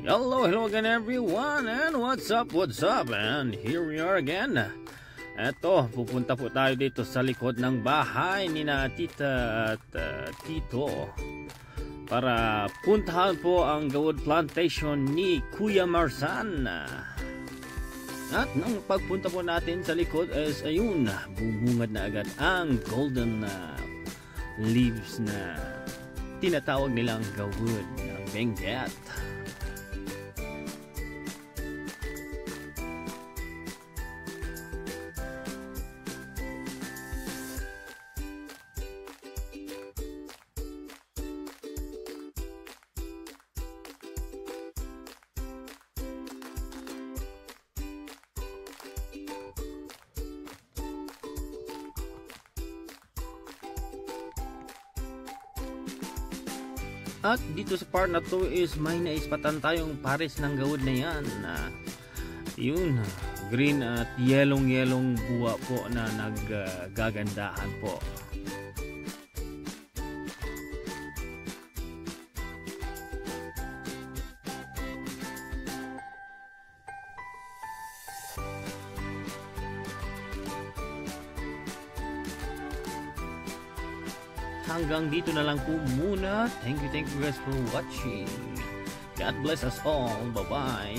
Hello again everyone, and what's up, and here we are again. Eto, pupunta po tayo dito sa likod ng bahay ni na Tita at Tito para puntahan po ang Gawod Plantation ni Kuya Marsan. At nang pagpunta po natin sa likod is ayun, bumungad na agad ang golden leaves na tinatawag nilang gawod ng Benguet. At dito sa part na to is may naispatan tayong pares ng gawod na yan. Yun, green at yelong buwa po na naggagandahan po. Hanggang dito na lang po muna. Thank you guys for watching. God bless us all. Bye-bye.